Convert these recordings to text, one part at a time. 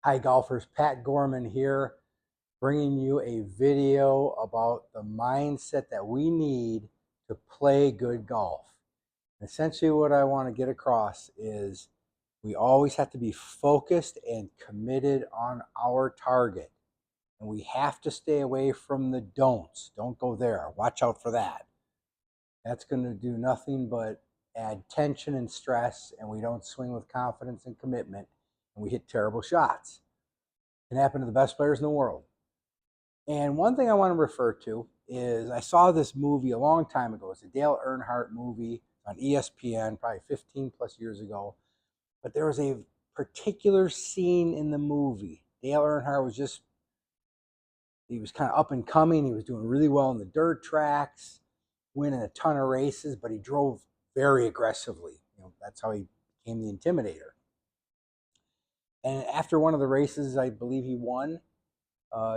Hi golfers, Pat Gorman here, bringing you a video about the mindset that we need to play good golf. Essentially what I want to get across is we always have to be focused and committed on our target. And we have to stay away from the don'ts. Don't go there. Watch out for that. That's going to do nothing but add tension and stress, and we don't swing with confidence and commitment, and we hit terrible shots. Can happen to the best players in the world. And one thing I want to refer to is I saw this movie a long time ago. It's a Dale Earnhardt movie on ESPN, probably 15 plus years ago. But there was a particular scene in the movie. Dale Earnhardt he was kind of up and coming. He was doing really well in the dirt tracks, winning a ton of races, but he drove very aggressively. That's how he became the Intimidator. And after one of the races, I believe he won,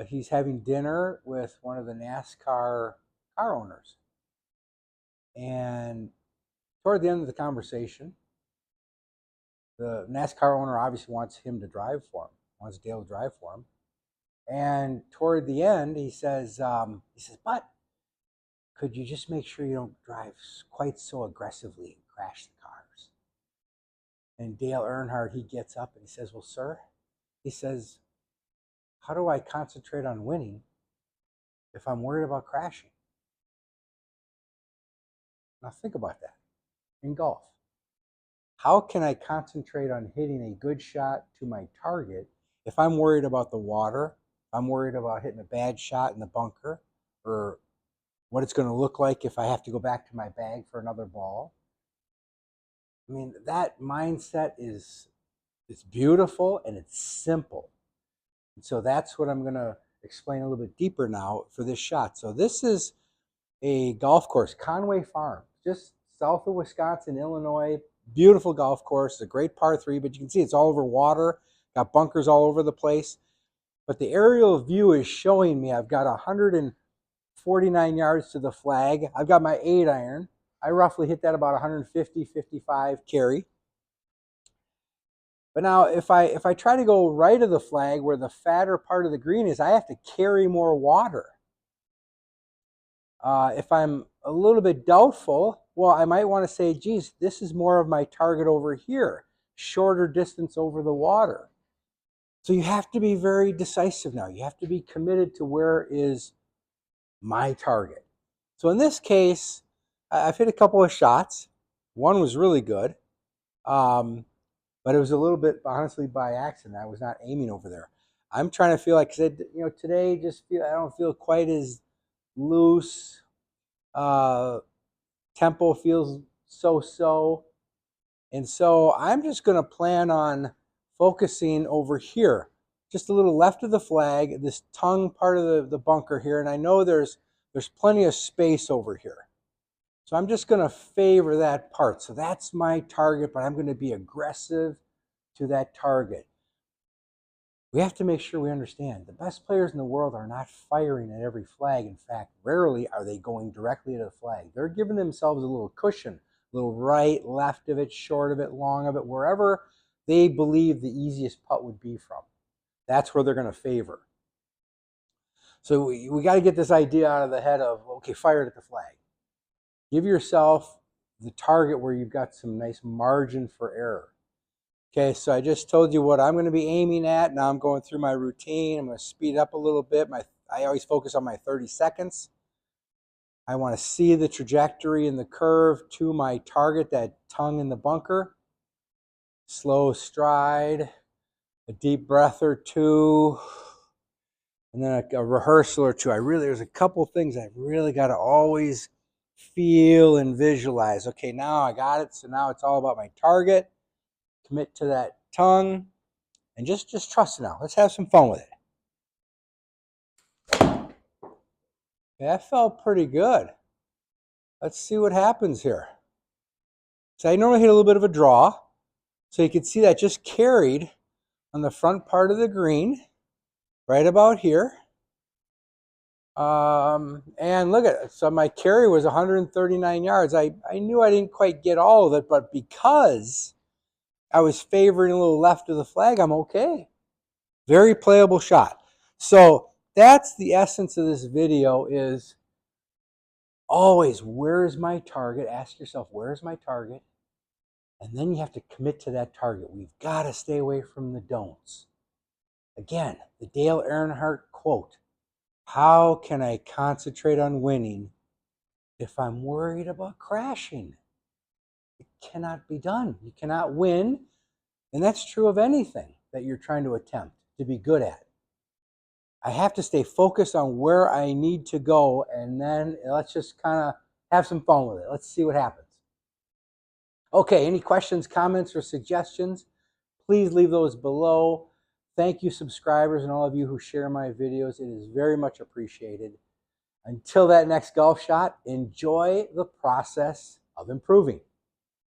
he's having dinner with one of the NASCAR car owners. And toward the end of the conversation, the NASCAR owner obviously wants him to drive for him, wants Dale to drive for him. And toward the end, he says, but could you just make sure you don't drive quite so aggressively and crash the cars? And Dale Earnhardt, he gets up and he says, well, sir, he says, how do I concentrate on winning if I'm worried about crashing? Now think about that in golf. How can I concentrate on hitting a good shot to my target if I'm worried about the water, if I'm worried about hitting a bad shot in the bunker, or what it's going to look like if I have to go back to my bag for another ball? I mean, that mindset it's beautiful and it's simple. And so that's what I'm going to explain a little bit deeper now for this shot. So this is a golf course, Conway Farm, just south of Wisconsin, Illinois. Beautiful golf course. It's a great par 3, but you can see it's all over water. Got bunkers all over the place. But the aerial view is showing me I've got 149 yards to the flag. I've got my 8-iron. I roughly hit that about 150, 55 carry. But now if I try to go right of the flag where the fatter part of the green is, I have to carry more water. If I'm a little bit doubtful, well, I might want to say, geez, this is more of my target over here, shorter distance over the water. So you have to be very decisive now. You have to be committed to where is my target. So in this case, I've hit a couple of shots. One was really good, but it was a little bit, honestly, by accident. I was not aiming over there. I'm trying to feel like, today I don't feel quite as loose. Tempo feels so-so. And so I'm just going to plan on focusing over here, just a little left of the flag, this tongue part of the bunker here. And I know there's plenty of space over here. So I'm just going to favor that part. So that's my target, but I'm going to be aggressive to that target. We have to make sure we understand the best players in the world are not firing at every flag. In fact, rarely are they going directly to the flag. They're giving themselves a little cushion, a little right, left of it, short of it, long of it, wherever they believe the easiest putt would be from. That's where they're going to favor. So we got to get this idea out of the head of, okay, fire it at the flag. Give yourself the target where you've got some nice margin for error. Okay, so I just told you what I'm going to be aiming at. Now I'm going through my routine. I'm going to speed up a little bit. I always focus on my 30 seconds. I want to see the trajectory and the curve to my target, that tongue in the bunker. Slow stride, a deep breath or two, and then a rehearsal or two. There's a couple things I really got to always feel and visualize. Okay, now I got it. So now it's all about my target. Commit to that tongue, and just trust it now. Let's have some fun with it. Okay, that felt pretty good. Let's see what happens here. So I normally hit a little bit of a draw. So you can see that just carried on the front part of the green, right about here. And look at it. So my carry was 139 yards. I knew I didn't quite get all of it, but because I was favoring a little left of the flag, I'm okay. Very playable shot. So that's the essence of this video, is always, where is my target? Ask yourself, where is my target? And then you have to commit to that target. We've got to stay away from the don'ts. Again, the Dale Earnhardt quote, how can I concentrate on winning if I'm worried about crashing? It cannot be done. You cannot win. And that's true of anything that you're trying to attempt to be good at. I have to stay focused on where I need to go, and then let's just kind of have some fun with it. Let's see what happens. Okay, any questions, comments, or suggestions? Please leave those below. Thank you, subscribers, and all of you who share my videos. It is very much appreciated. Until that next golf shot, enjoy the process of improving.